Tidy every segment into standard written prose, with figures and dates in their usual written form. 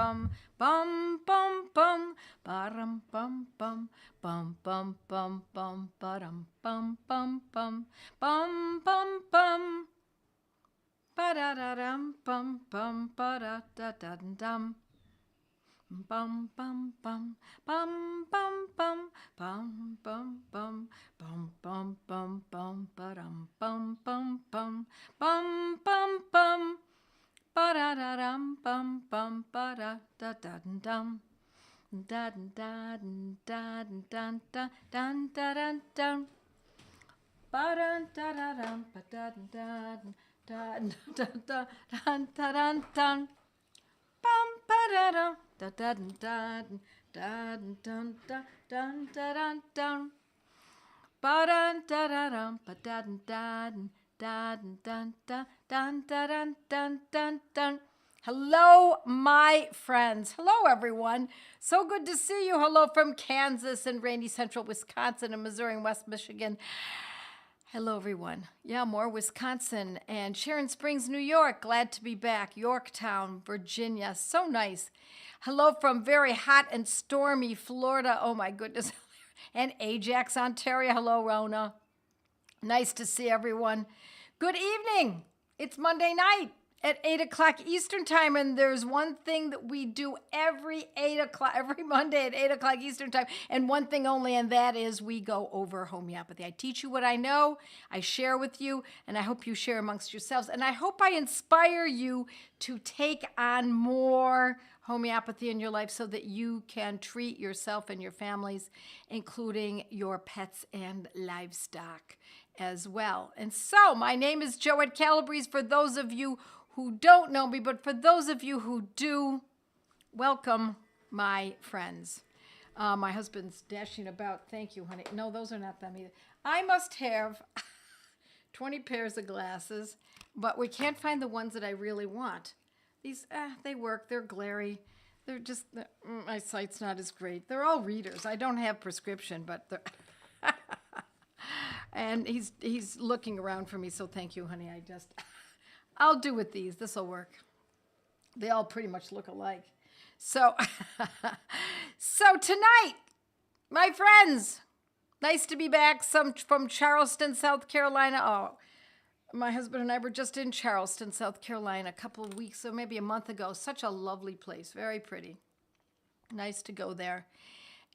bum, bum, bum, bum, ba-dum, bum, bum, bum, bum, bum, bum, ba-dum, bum, bum, bum, bum, bum, bum, ba-da-da-dum, bum, bum, ba-da-da-da-dum. Bum bum bum bum bum bum bum bum bum bum bum bum bum ba-dum bum bum bum bum bum bum ba-da-da-dum bum bum ba-da-da-da-dum da da da da da da da da da ba-da-da-da-dum ba-da-da-da da da da da da bum ba-da-dum da da da da da da da da da ba da da da da ba da da da da da da da da da. Hello, my friends. Hello, everyone. So good to see you. Hello from Kansas and rainy central Wisconsin and Missouri and West Michigan. Hello, everyone. Yeah, more Wisconsin and Sharon Springs, New York. Glad to be back. Yorktown, Virginia. So nice. Hello from very hot and stormy Florida. Oh, my goodness. And Ajax, Ontario. Hello, Rona. Nice to see everyone. Good evening. It's Monday night at 8 o'clock Eastern time, and there's one thing that we do every Monday at 8 o'clock Eastern time, and one thing only, and that is we go over homeopathy. I teach you what I know, I share with you, and I hope you share amongst yourselves, and I hope I inspire you to take on more homeopathy in your life so that you can treat yourself and your families, including your pets and livestock as well. And so, my name is Joette Calabrese, for those of you who don't know me, but for those of you who do, welcome, my friends. My husband's dashing about. Thank you, honey. No, those are not them either. I must have 20 pairs of glasses, but we can't find the ones that I really want. These, they work. They're glary. They're just, my sight's not as great. They're all readers. I don't have prescription, but they're... And he's looking around for me, so thank you, honey. I'll do with these. This will work. They all pretty much look alike. So, so tonight, my friends, nice to be back. Some from Charleston, South Carolina. Oh, my husband and I were just in Charleston, South Carolina, a couple of weeks, or maybe a month ago. Such a lovely place. Very pretty. Nice to go there.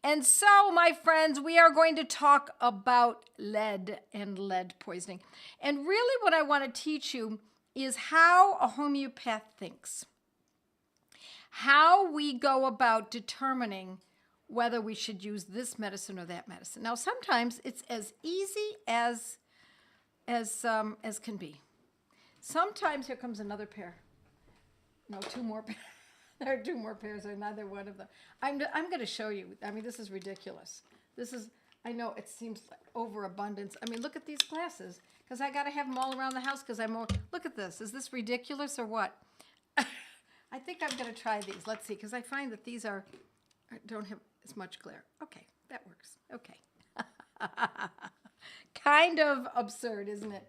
And so, my friends, we are going to talk about lead and lead poisoning. And really what I want to teach you is how a homeopath thinks. How we go about determining whether we should use this medicine or that medicine. Now, sometimes it's as easy as can be. Sometimes, here comes another pair. No, two more pairs. There are two more pairs, or neither one of them. I'm going to show you. I mean, this is ridiculous. This is, I know it seems like overabundance. I mean, look at these glasses, because I got to have them all around the house because I'm more, look at this. Is this ridiculous or what? I think I'm going to try these. Let's see, because I find that these don't have as much glare. Okay, that works. Okay. Kind of absurd, isn't it?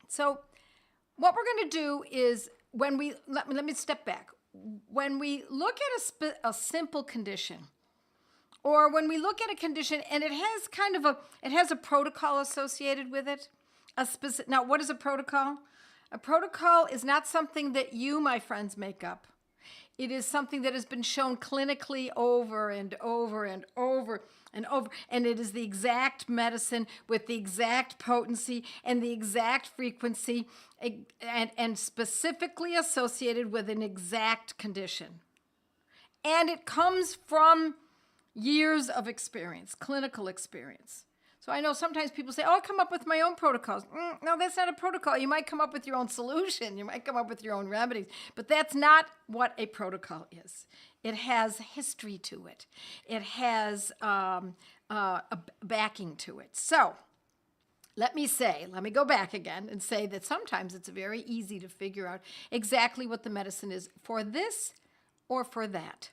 So what we're going to do is, when we, let me step back. When we look at a simple condition, or when we look at a condition and it has a protocol associated with it, now what is a protocol? A protocol is not something that you, my friends, make up. It is something that has been shown clinically over and over and over and over, and it is the exact medicine with the exact potency and the exact frequency and specifically associated with an exact condition. And it comes from years of experience, clinical experience. So I know sometimes people say, oh, I come up with my own protocols. No, that's not a protocol. You might come up with your own solution. You might come up with your own remedies. But that's not what a protocol is. It has history to it. It has a backing to it. So let me go back again and say that sometimes it's very easy to figure out exactly what the medicine is for this or for that.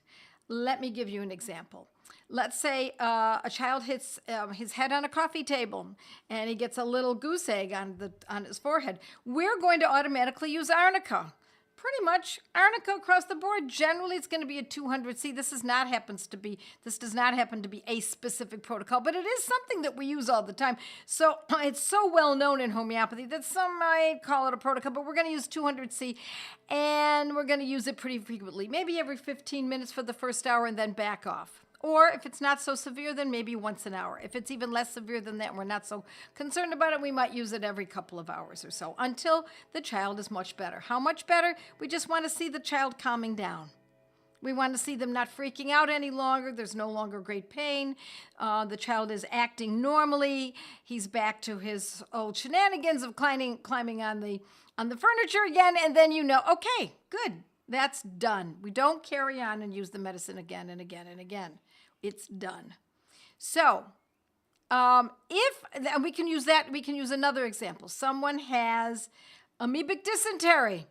Let me give you an example. Let's say a child hits his head on a coffee table and he gets a little goose egg on his forehead. We're going to automatically use arnica pretty much arnica across the board. Generally, it's going to be a 200C. This does not happen to be a specific protocol, but it is something that we use all the time. So it's so well known in homeopathy that some might call it a protocol, but we're going to use 200C, and we're going to use it pretty frequently, maybe every 15 minutes for the first hour and then back off. Or if it's not so severe, then maybe once an hour. If it's even less severe than that and we're not so concerned about it, we might use it every couple of hours or so until the child is much better. How much better? We just want to see the child calming down. We want to see them not freaking out any longer. There's no longer great pain. The child is acting normally. He's back to his old shenanigans of climbing on the furniture again, and then you know, okay, good. That's done. We don't carry on and use the medicine again and again and again. It's done. So if we can use that, we can use another example. Someone has amoebic dysentery.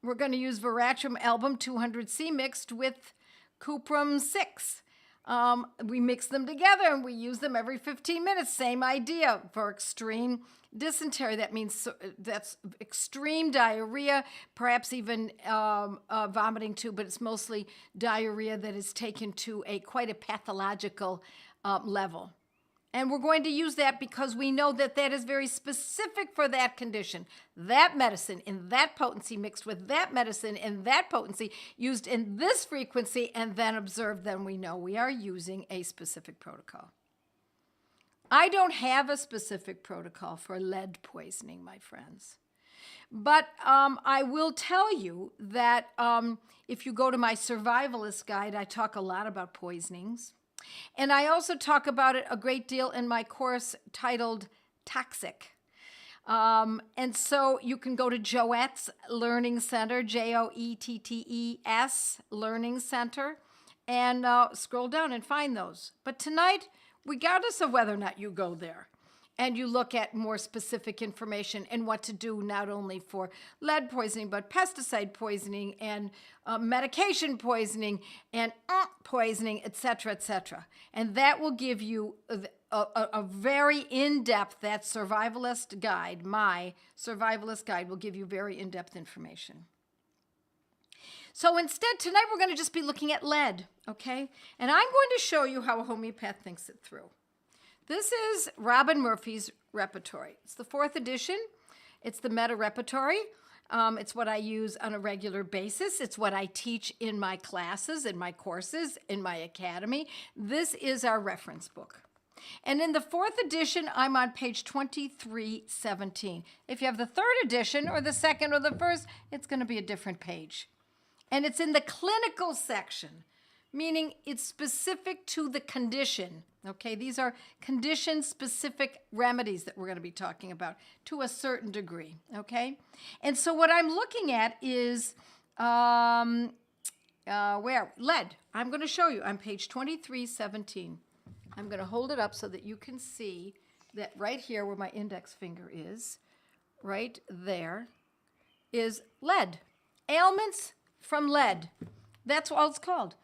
We're going to use Veratrum album 200C mixed with Cuprum 6. We mix them together and we use them every 15 minutes. Same idea for extreme dysentery. That means that's extreme diarrhea, perhaps even vomiting too, but it's mostly diarrhea that is taken to quite a pathological level. And we're going to use that because we know that that is very specific for that condition. That medicine in that potency mixed with that medicine in that potency used in this frequency and then observed, then we know we are using a specific protocol. I don't have a specific protocol for lead poisoning, my friends. But I will tell you that if you go to my survivalist guide, I talk a lot about poisonings. And I also talk about it a great deal in my course titled Toxic. And so you can go to Joette's Learning Center, JOETTES Learning Center, and scroll down and find those. But tonight, regardless of whether or not you go there, and you look at more specific information and what to do not only for lead poisoning, but pesticide poisoning and medication poisoning and poisoning, etc., etc. And that will give you a very in-depth, that survivalist guide, my survivalist guide will give you very in-depth information. So instead, tonight we're going to just be looking at lead, okay? And I'm going to show you how a homeopath thinks it through. This is Robin Murphy's repertory. It's the 4th edition. It's the meta repertory. It's what I use on a regular basis. It's what I teach in my classes, in my courses, in my academy. This is our reference book. And in the 4th edition, I'm on page 2317. If you have the 3rd edition or the 2nd or the 1st, it's going to be a different page. And it's in the clinical section, meaning it's specific to the condition. Okay, these are condition-specific remedies that we're going to be talking about to a certain degree, okay? And so what I'm looking at is, lead. I'm going to show you on page 2317. I'm going to hold it up so that you can see that right here where my index finger is, right there, is lead. Ailments from lead. That's what it's called.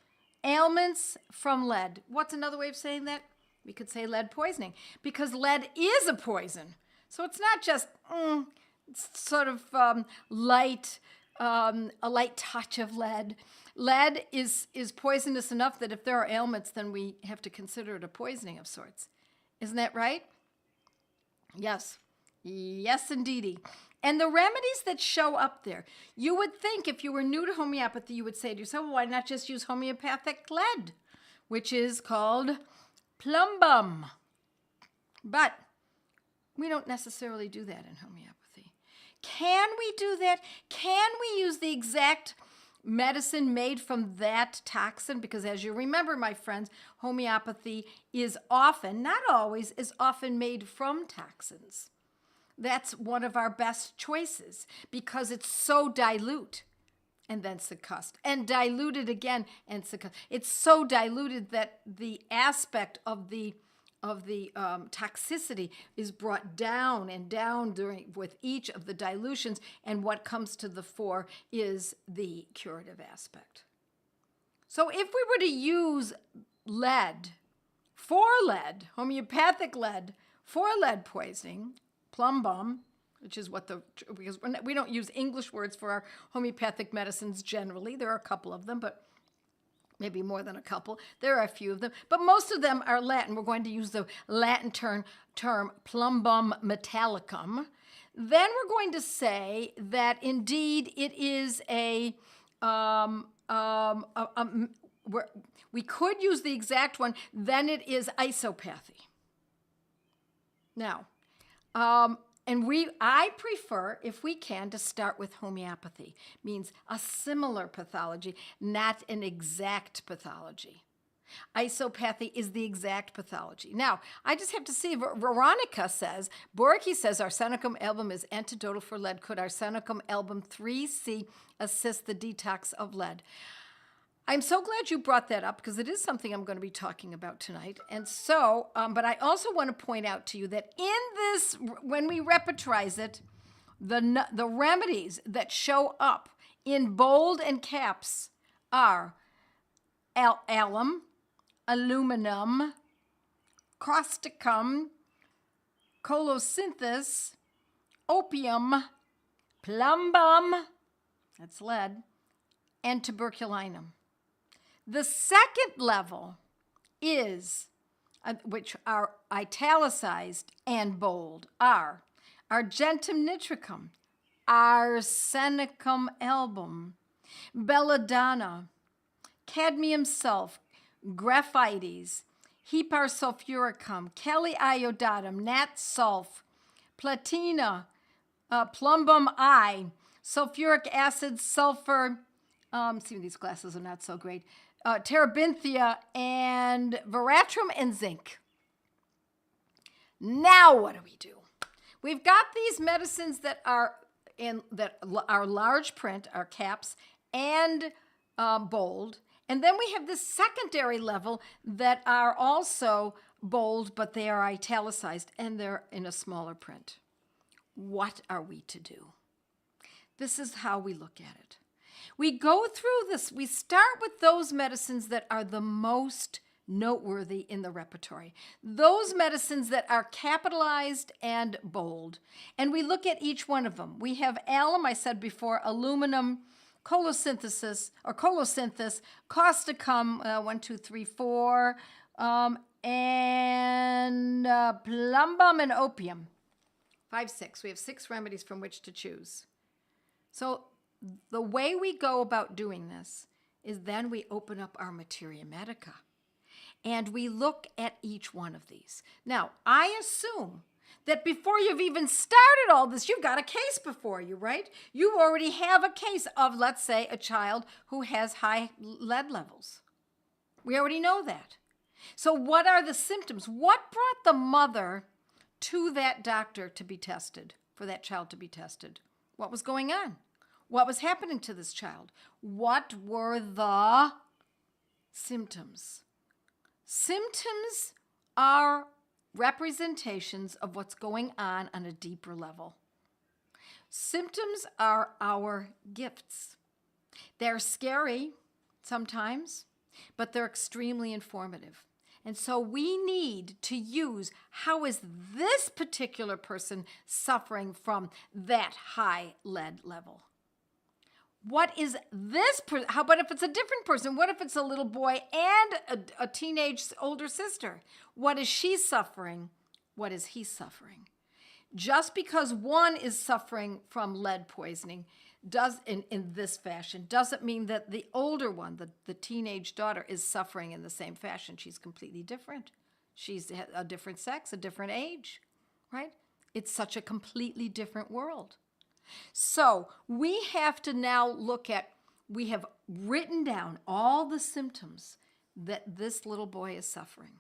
Ailments from lead. What's another way of saying that? We could say lead poisoning, because lead is a poison. So it's not just sort of a light touch of lead. Lead is poisonous enough that if there are ailments, then we have to consider it a poisoning of sorts. Isn't that right? Yes. Yes, indeedy. And the remedies that show up there, you would think if you were new to homeopathy, you would say to yourself, well, why not just use homeopathic lead, which is called plumbum. But we don't necessarily do that in homeopathy. Can we do that? Can we use the exact medicine made from that toxin? Because as you remember, my friends, homeopathy is often, not always, is often made from toxins. That's one of our best choices because it's so dilute and then succussed and diluted again and succussed. It's so diluted that the aspect of the toxicity is brought down and down with each of the dilutions, and what comes to the fore is the curative aspect. So if we were to use lead, homeopathic lead, for lead poisoning, plumbum, which is what because we don't use English words for our homeopathic medicines generally. There are a couple of them, but maybe more than a couple. There are a few of them, but most of them are Latin. We're going to use the Latin term plumbum metallicum. Then we're going to say that indeed it is we could use the exact one, then it is isopathy. Now, I prefer, if we can, to start with homeopathy. Means a similar pathology, not an exact pathology. Isopathy is the exact pathology. Now, I just have to see, Veronica says, Borky says arsenicum album is antidotal for lead. Could arsenicum album 3C assist the detox of lead? I'm so glad you brought that up because it is something I'm going to be talking about tonight. And so, but I also want to point out to you that in this, when we repertorize it, the remedies that show up in bold and caps are alum, aluminum, causticum, colocynthis, opium, plumbum, that's lead, and tuberculinum. The second level is, which are italicized and bold, are argentum nitricum, arsenicum album, belladonna, cadmium sulf, graphites, hypersulfuricum, kaliiodatum, nat sulf, platina, plumbum I, sulfuric acid, sulfur, see, these glasses are not so great, terebinthia, and veratrum, and zinc. Now what do? We've got these medicines that are large print, are caps, and bold. And then we have this secondary level that are also bold, but they are italicized, and they're in a smaller print. What are we to do? This is how we look at it. We go through this. We start with those medicines that are the most noteworthy in the repertory. Those medicines that are capitalized and bold. And we look at each one of them. We have alum, I said before, aluminum, colocynthis, causticum, 1, 2, 3, 4, and plumbum and opium. 5, 6. We have 6 remedies from which to choose. So the way we go about doing this is then we open up our materia medica and we look at each one of these. Now, I assume that before you've even started all this, you've got a case before you, right? You already have a case of, let's say, a child who has high lead levels. We already know that. So what are the symptoms? What brought the mother to that doctor to be tested, for that child to be tested? What was going on? What was happening to this child? What were the symptoms? Symptoms are representations of what's going on a deeper level. Symptoms are our gifts. They're scary sometimes, but they're extremely informative. And so we need to use, how is this particular person suffering from that high lead level? What is this? How about if it's a different person? What if it's a little boy and a teenage older sister? What is she suffering? What is he suffering? Just because one is suffering from lead poisoning in this fashion doesn't mean that the older one, the teenage daughter, is suffering in the same fashion. She's completely different. She's a different sex, a different age, right? It's such a completely different world. So we have to now look at, we have written down all the symptoms that this little boy is suffering.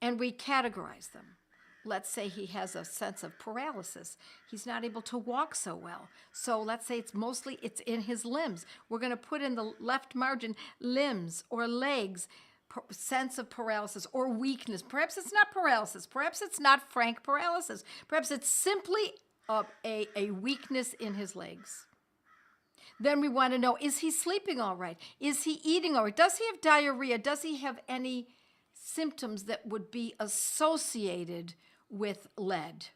And we categorize them. Let's say he has a sense of paralysis. He's not able to walk so well. So let's say it's in his limbs. We're going to put in the left margin limbs or legs, sense of paralysis or weakness. Perhaps it's not paralysis. Perhaps it's not frank paralysis. Perhaps it's simply a weakness in his legs. Then we want to know, is he sleeping all right? Is he eating all right? Does he have diarrhea? Does he have any symptoms that would be associated with lead?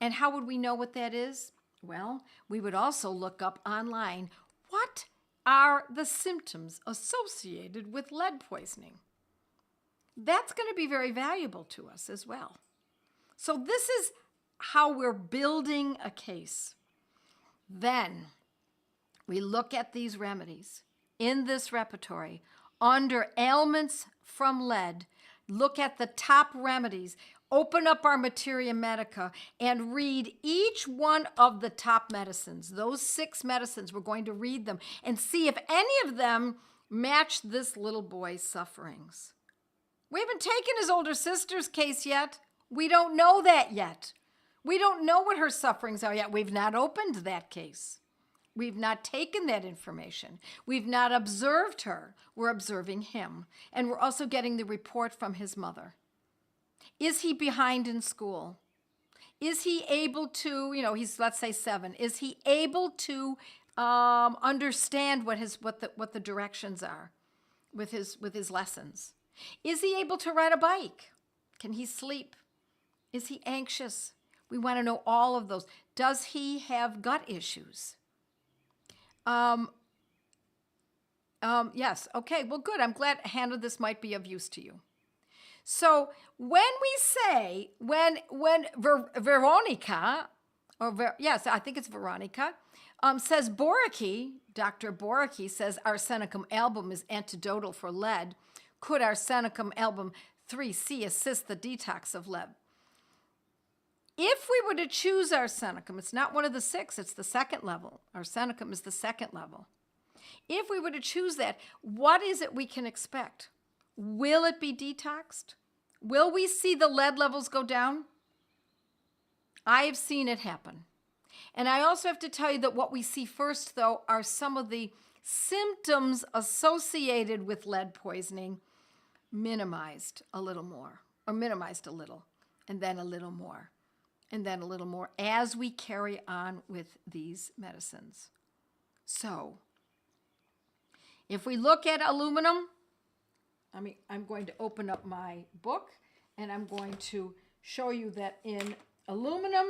And how would we know what that is? Well, we would also look up online, what are the symptoms associated with lead poisoning? That's going to be very valuable to us as well. So this is how we're building a case. Then we look at these remedies in this repertory under ailments from lead. Look at the top remedies. Open up our Materia Medica and read each one of the top medicines. Those 6 medicines, we're going to read them and see if any of them match this little boy's sufferings. We haven't taken his older sister's case yet. We don't know that yet. We don't know what her sufferings are yet. We've not opened that case. We've not taken that information. We've not observed her. We're observing him. And we're also getting the report from his mother. Is he behind in school? Is he able to, he's, let's say 7. Is he able to understand what the directions are with his lessons? Is he able to ride a bike? Can he sleep? Is he anxious? We want to know all of those. Does he have gut issues? Yes. Okay. Well, good. I'm glad, Hannah, this might be of use to you. So when we say, when Veronica, yes, I think it's Veronica, says Boricke, Dr. Boricke says arsenicum album is antidotal for lead. Could arsenicum album 3C assist the detox of lead? If we were to choose arsenicum, it's not one of the 6, it's the 2nd level. Arsenicum is the 2nd level. If we were to choose that, what is it we can expect? Will it be detoxed? Will we see the lead levels go down? I have seen it happen. And I also have to tell you that what we see first, though, are some of the symptoms associated with lead poisoning minimized a little more, or minimized a little, and then a little more, and then a little more as we carry on with these medicines. So, if we look at aluminum, I'm going to open up my book and I'm going to show you that in aluminum,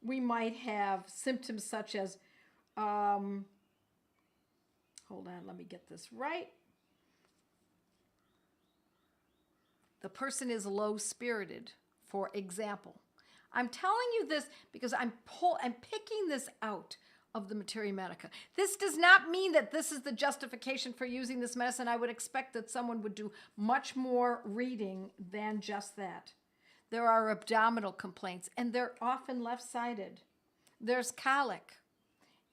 we might have symptoms such as, hold on, let me get this right. The person is low-spirited, for example. I'm telling you this because I'm picking this out of the Materia Medica. This does not mean that this is the justification for using this medicine. I would expect that someone would do much more reading than just that. There are abdominal complaints, and they're often left-sided. There's colic.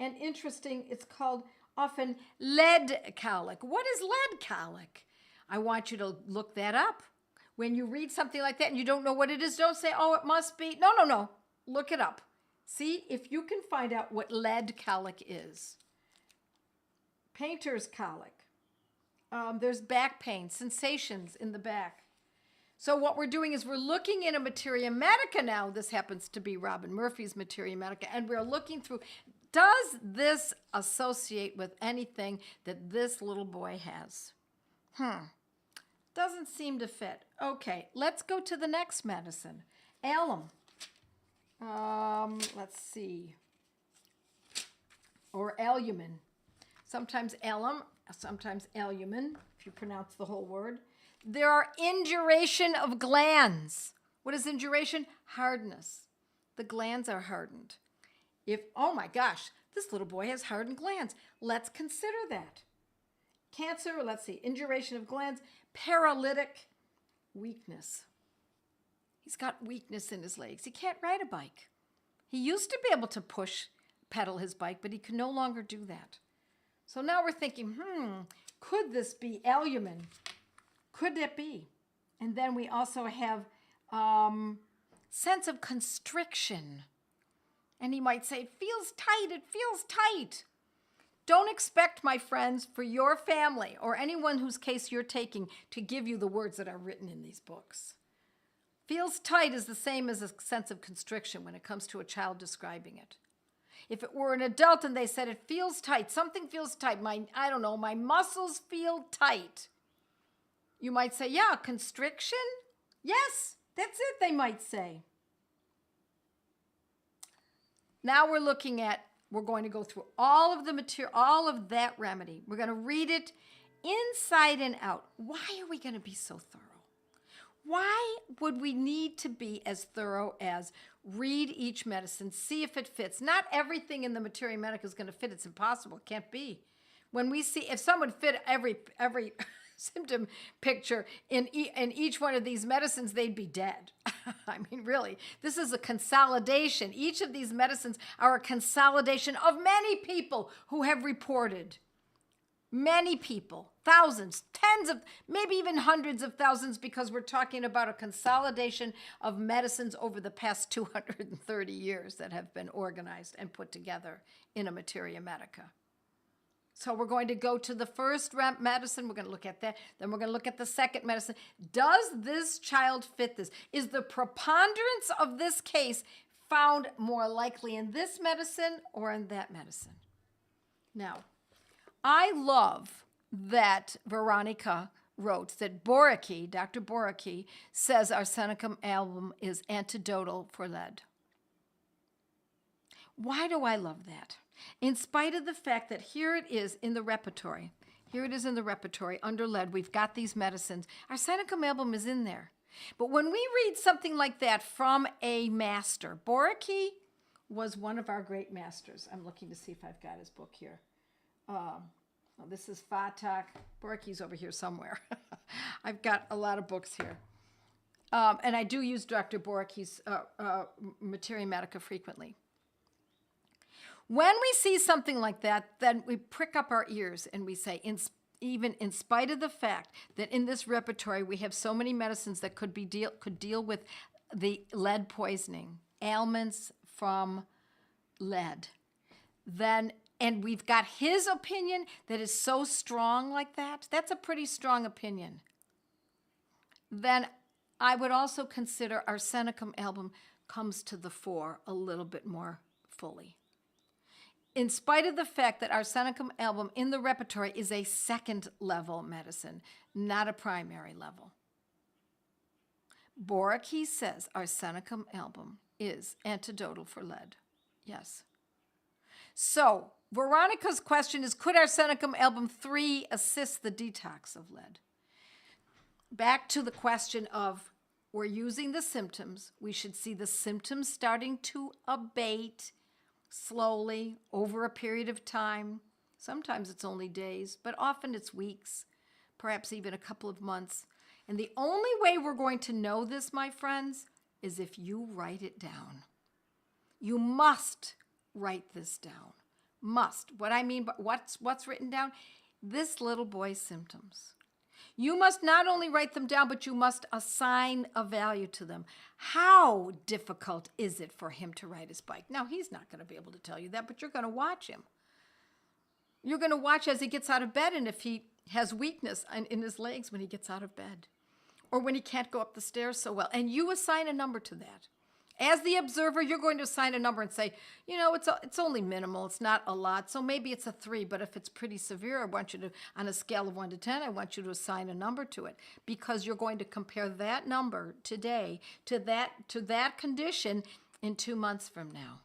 And interesting, it's called often lead colic. What is lead colic? I want you to look that up. When you read something like that and you don't know what it is, don't say, oh, it must be. No. Look it up. See if you can find out what lead colic is. Painter's colic. There's back pain, sensations in the back. So what we're doing is we're looking in a Materia Medica now. This happens to be Robin Murphy's Materia Medica. And we're looking through, does this associate with anything that this little boy has? Doesn't seem to fit. Okay, let's go to the next medicine. Alum. Let's see. Or alumin. Sometimes alum, sometimes alumin, if you pronounce the whole word. There are induration of glands. What is induration? Hardness. The glands are hardened. Oh my gosh, this little boy has hardened glands. Let's consider that. Cancer, let's see, induration of glands, paralytic, weakness. He's got weakness in his legs. He can't ride a bike. He used to be able to pedal his bike, but he can no longer do that. So now we're thinking, could this be alumin? Could it be? And then we also have sense of constriction. And he might say, it feels tight. Don't expect, my friends, for your family or anyone whose case you're taking to give you the words that are written in these books. Feels tight is the same as a sense of constriction when it comes to a child describing it. If it were an adult and they said it feels tight, something feels tight, my muscles feel tight. You might say, yeah, constriction? Yes, that's it, they might say. now we're going to go through all of the material, all of that remedy. We're going to read it inside and out. Why are we going to be so thorough? Why would we need to be as thorough as read each medicine, see if it fits? Not everything in the Materia Medica is going to fit. It's impossible. It can't be. When we see, if someone fit every symptom picture in each one of these medicines, they'd be dead. I mean, really, this is a consolidation. Each of these medicines are a consolidation of many people who have reported. Many people, thousands, tens of, maybe even hundreds of thousands, because we're talking about a consolidation of medicines over the past 230 years that have been organized and put together in a Materia Medica. So we're going to go to the first medicine. We're going to look at that. Then we're going to look at the second medicine. Does this child fit this? Is the preponderance of this case found more likely in this medicine or in that medicine? Now, I love that Veronica wrote that Boracay, Dr. Boracay, says arsenicum album is antidotal for lead. Why do I love that? In spite of the fact that here it is in the repertory. Here it is in the repertory under lead. We've got these medicines. Arsenicum album is in there. But when we read something like that from a master, Boracay was one of our great masters. I'm looking to see if I've got his book here. Well, this is Fatak. Boracay's over here somewhere. I've got a lot of books here. And I do use Dr. Boracay's Materia Medica frequently. When we see something like that, then we prick up our ears and we say, even in spite of the fact that in this repertory we have so many medicines that could deal with the lead poisoning, ailments from lead, and we've got his opinion that is so strong like that, that's a pretty strong opinion, then I would also consider arsenicum album comes to the fore a little bit more fully. In spite of the fact that arsenicum album in the repertory is a second level medicine, not a primary level. Boracay says arsenicum album is antidotal for lead. Yes. So Veronica's question is, could arsenicum album 3 assist the detox of lead? Back to the question of, we're using the symptoms. We should see the symptoms starting to abate slowly over a period of time. Sometimes it's only days, but often it's weeks, perhaps even a couple of months. And the only way we're going to know this, my friends, is if you write it down. You must write this down. Must. What I mean by what's written down? This little boy's symptoms. You must not only write them down, but you must assign a value to them. How difficult is it for him to ride his bike? Now, he's not going to be able to tell you that, but you're going to watch him. You're going to watch as he gets out of bed and if he has weakness in his legs when he gets out of bed or when he can't go up the stairs so well. And you assign a number to that. As the observer, you're going to assign a number and say, you know, it's only minimal. It's not a lot. So maybe it's a 3, but if it's pretty severe, I want you to, on a scale of 1 to 10, I want you to assign a number to it because you're going to compare that number today to that condition in 2 months from now.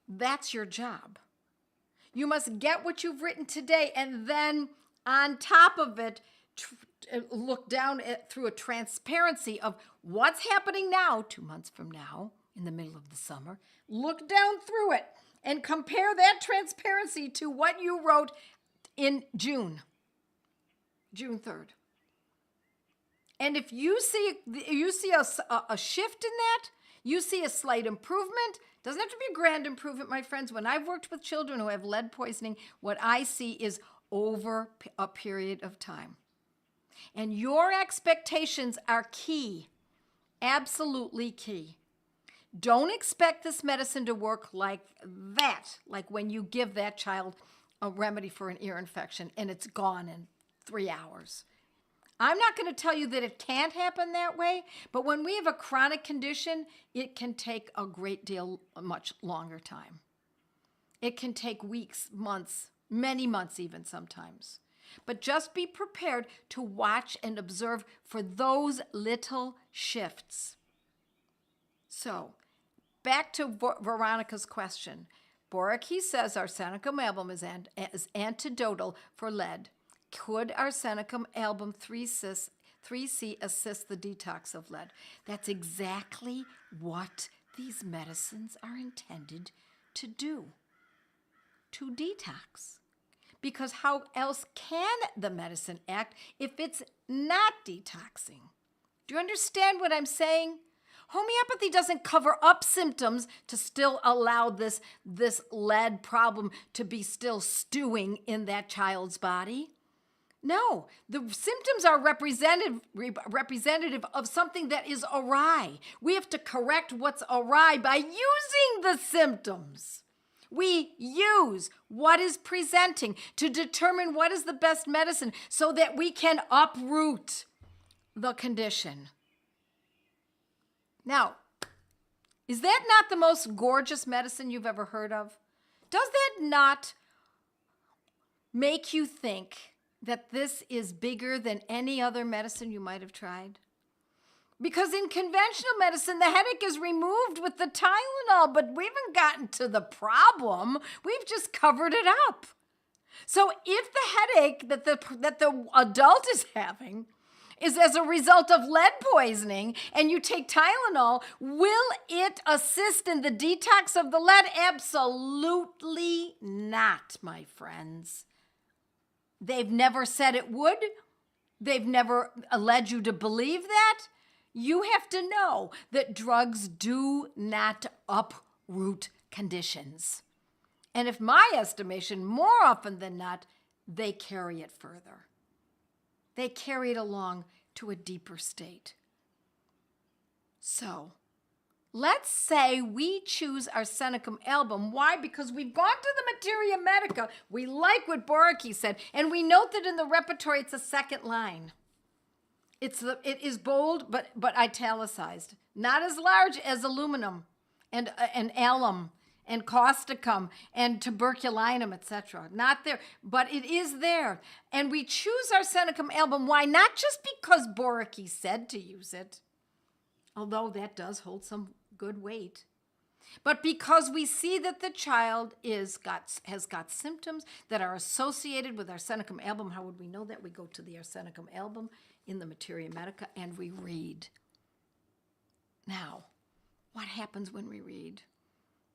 That's your job. You must get what you've written today and then on top of it, look down through a transparency of what's happening now, 2 months from now, in the middle of the summer. Look down through it and compare that transparency to what you wrote in June 3rd. And if you see a shift in that, you see a slight improvement. Doesn't have to be a grand improvement, my friends. When I've worked with children who have lead poisoning, what I see is over a period of time. And your expectations are key, absolutely key. Don't expect this medicine to work like that, like when you give that child a remedy for an ear infection and it's gone in 3 hours. I'm not going to tell you that it can't happen that way, but when we have a chronic condition, it can take a great deal, much longer time. It can take weeks, months, many months even sometimes. But just be prepared to watch and observe for those little shifts. So, back to Veronica's question. Boricke says arsenicum album is antidotal for lead. Could arsenicum album 3C assist the detox of lead? That's exactly what these medicines are intended to do, to detox. Because how else can the medicine act if it's not detoxing? Do you understand what I'm saying? Homeopathy doesn't cover up symptoms to still allow this lead problem to be still stewing in that child's body. No, the symptoms are representative of something that is awry. We have to correct what's awry by using the symptoms. We use what is presenting to determine what is the best medicine so that we can uproot the condition. Now, is that not the most gorgeous medicine you've ever heard of? Does that not make you think that this is bigger than any other medicine you might have tried? Because in conventional medicine, the headache is removed with the Tylenol, but we haven't gotten to the problem. We've just covered it up. So if the headache that the adult is having is as a result of lead poisoning and you take Tylenol, will it assist in the detox of the lead? Absolutely not, my friends. They've never said it would. They've never led you to believe that. You have to know that drugs do not uproot conditions. And if my estimation, more often than not, they carry it further. They carry it along to a deeper state. So, let's say we choose arsenicum album. Why? Because we've gone to the materia medica. We like what Boricke said, and we note that in the repertory it's a second line. It is bold but italicized, not as large as aluminum and alum and causticum and tuberculinum, etc. Not there, but it is there. And we choose arsenicum album. Why? Not just because Boricke said to use it, although that does hold some good weight, but because we see that the child has got symptoms that are associated with arsenicum album. How would we know that? We go to the arsenicum album in the materia medica and we read. Now, what happens when we read?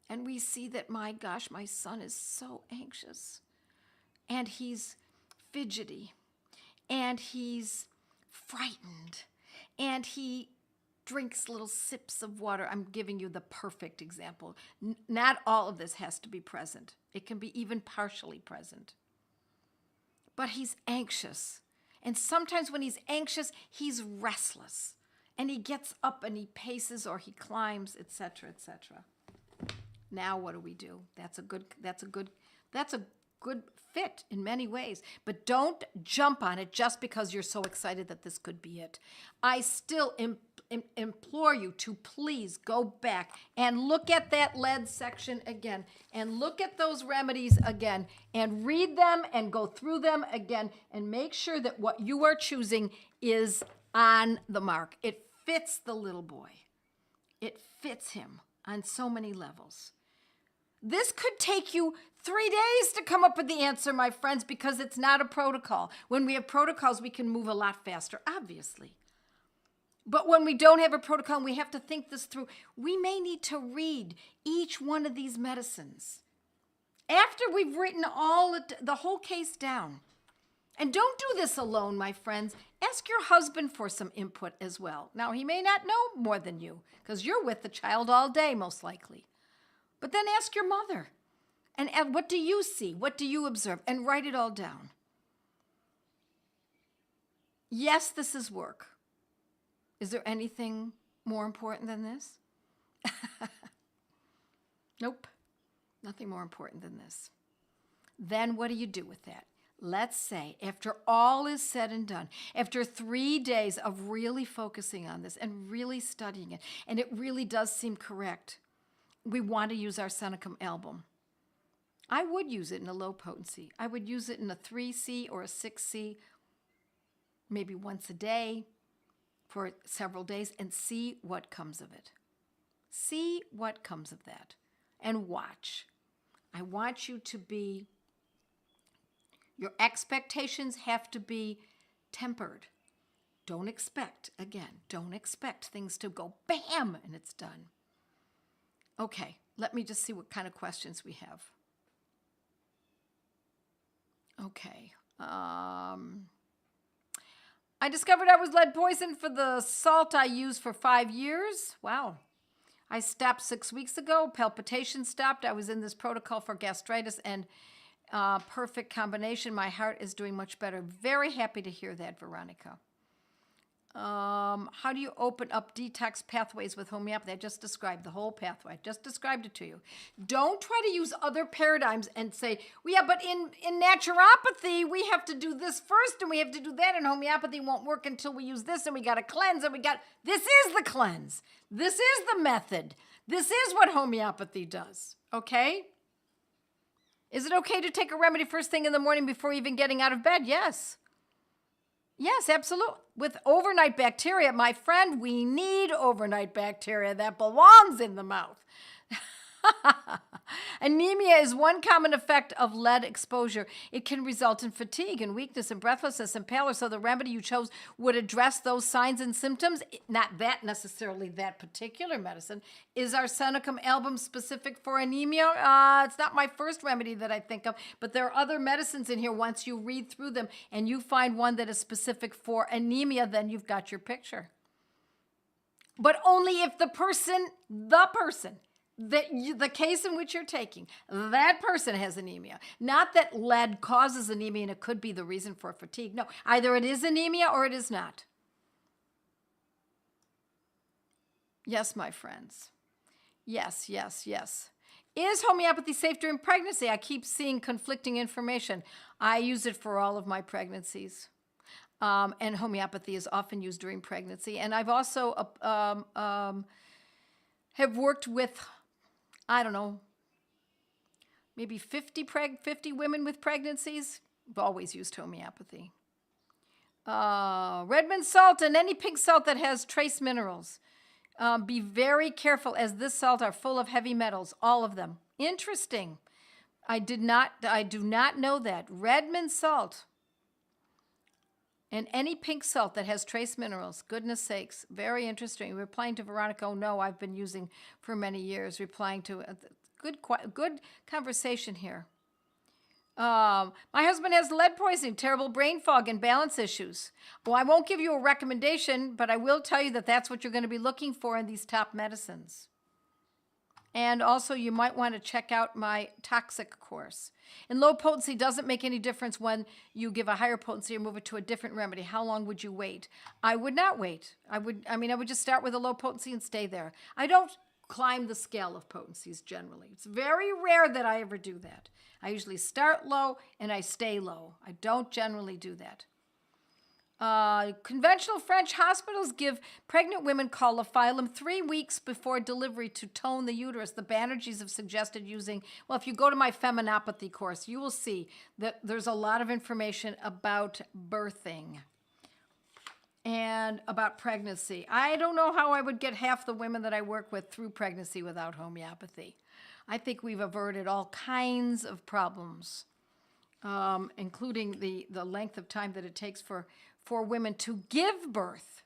And we see that, my gosh, my son is so anxious, and he's fidgety, and he's frightened, and he drinks little sips of water. I'm giving you the perfect example. Not all of this has to be present. It can be even partially present. But he's anxious. And sometimes when he's anxious, he's restless. And he gets up and he paces or he climbs, etc., etc. Now what do? That's a good fit in many ways. But don't jump on it just because you're so excited that this could be it. I still implore you to please go back and look at that lead section again and look at those remedies again and read them and go through them again and make sure that what you are choosing is on the mark. It fits the little boy. It fits him on so many levels. This could take you 3 days to come up with the answer, my friends, because it's not a protocol. When we have protocols, we can move a lot faster, obviously. But when we don't have a protocol and we have to think this through, we may need to read each one of these medicines after we've written the whole case down. And don't do this alone, my friends. Ask your husband for some input as well. Now, he may not know more than you because you're with the child all day, most likely. But then ask your mother. And what do you see? What do you observe? And write it all down. Yes, this is work. Is there anything more important than this? Nope. Nothing more important than this. Then what do you do with that? Let's say after all is said and done, after 3 days of really focusing on this and really studying it, and it really does seem correct, we want to use arsenicum album. I would use it in a low potency. I would use it in a 3C or a 6C, maybe once a day for several days, and see what comes of it. See what comes of that and watch. I want you to be, your expectations have to be tempered. Don't expect things to go bam and it's done. Okay, let me just see what kind of questions we have. Okay. I discovered I was lead poisoned for the salt I used for 5 years. Wow. I stopped 6 weeks ago. Palpitations stopped. I was in this protocol for gastritis and perfect combination. My heart is doing much better. Very happy to hear that, Veronica. How do you open up detox pathways with homeopathy? I just described the whole pathway. I just described it to you. Don't try to use other paradigms and say, well, yeah, but in naturopathy, we have to do this first and we have to do that, and homeopathy won't work until we use this, and we got to cleanse, and this is the cleanse. This is the method. This is what homeopathy does, okay? Is it okay to take a remedy first thing in the morning before even getting out of bed? Yes. Yes, absolutely. With overnight bacteria, my friend, we need overnight bacteria that belongs in the mouth. Anemia is one common effect of lead exposure. It can result in fatigue and weakness and breathlessness and pallor. So the remedy you chose would address those signs and symptoms. Not that necessarily that particular medicine. Is arsenicum album specific for anemia? It's not my first remedy that I think of, but there are other medicines in here. Once you read through them and you find one that is specific for anemia, then you've got your picture. But only if the person, the case in which you're taking, that person has anemia. Not that lead causes anemia and it could be the reason for fatigue. No, either it is anemia or it is not. Yes, my friends. Yes. Is homeopathy safe during pregnancy? I keep seeing conflicting information. I use it for all of my pregnancies. And homeopathy is often used during pregnancy. And I've also have worked with, I don't know, maybe 50 women with pregnancies. I've always used homeopathy. Redmond salt and any pink salt that has trace minerals. Be very careful, as this salt are full of heavy metals, all of them. Interesting. I do not know that. Redmond salt and any pink salt that has trace minerals. Goodness sakes, very interesting. Replying to Veronica, oh no, I've been using for many years. Replying to good conversation here. My husband has lead poisoning, terrible brain fog, and balance issues. Well, I won't give you a recommendation, but I will tell you that that's what you're going to be looking for in these top medicines. And also, you might want to check out my toxic course. And low potency doesn't make any difference when you give a higher potency or move it to a different remedy. How long would you wait? I would not wait. I would just start with a low potency and stay there. I don't climb the scale of potencies generally. It's very rare that I ever do that. I usually start low and I stay low. I don't generally do that. Conventional French hospitals give pregnant women coliphylum 3 weeks before delivery to tone the uterus. The Banerjees have suggested using, well, if you go to my feminopathy course, you will see that there's a lot of information about birthing and about pregnancy. I don't know how I would get half the women that I work with through pregnancy without homeopathy. I think we've averted all kinds of problems, including the length of time that it takes for women to give birth.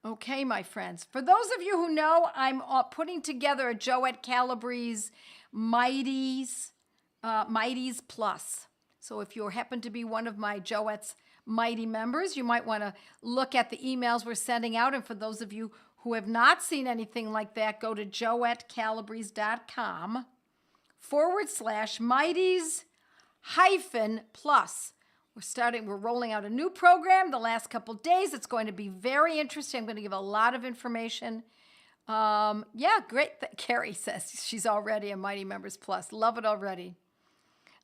Okay, my friends. For those of you who know, I'm putting together a Joette Calabrese Mighties Plus. So if you happen to be one of my Joette's Mighty members, you might want to look at the emails we're sending out. And for those of you who have not seen anything like that, go to joettecalabrese.com/Mighties-Plus. We're rolling out a new program the last couple days. It's going to be very interesting. I'm going to give a lot of information. Yeah, great. Carrie says she's already a Mighty Members Plus. Love it already.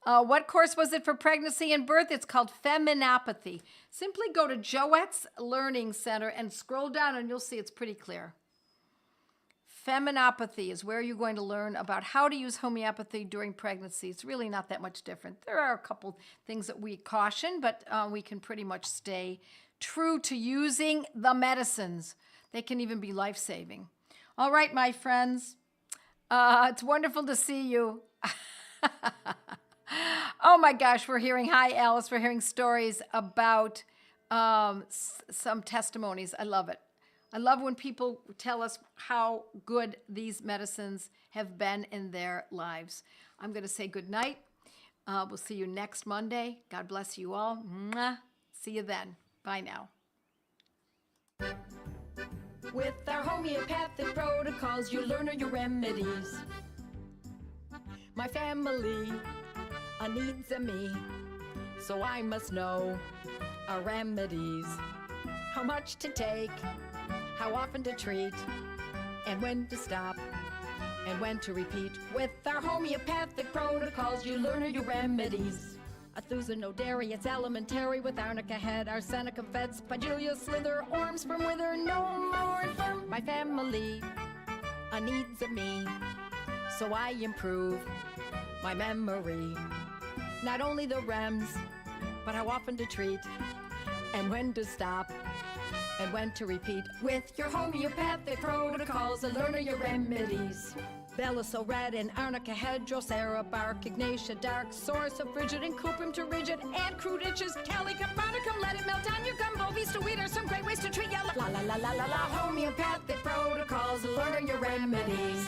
What course was it for pregnancy and birth? It's called Feminopathy. Simply go to Joette's Learning Center and scroll down and you'll see it's pretty clear. Feminopathy is where you're going to learn about how to use homeopathy during pregnancy. It's really not that much different. There are a couple things that we caution, but we can pretty much stay true to using the medicines. They can even be life-saving. All right, my friends. It's wonderful to see you. Oh my gosh, we're hearing, hi Alice, we're hearing stories about some testimonies. I love it. I love when people tell us how good these medicines have been in their lives. I'm going to say good night. We'll see you next Monday. God bless you all. Mwah. See you then. Bye now. With our homeopathic protocols, you learn your remedies. My family needs me, so I must know our remedies. How much to take, how often to treat, and when to stop, and when to repeat. With our homeopathic protocols, you learn your remedies. Athusa, no dairy, it's elementary. With arnica head, arsenicum fed, spigelia slither, orms from wither, no more infirm. My family needs me, so I improve my memory. Not only the rems, but how often to treat, and when to stop, and when to repeat. With your homeopathic protocols, learn your remedies. Bella so red and arnica head, drosera bark, ignatia dark, source of frigid and cuprum to rigid, and crude itches, calicum, barnicum, let it melt on your gumbo, beast to weed are some great ways to treat ya. La la la la la la, homeopathic protocols, learn your remedies.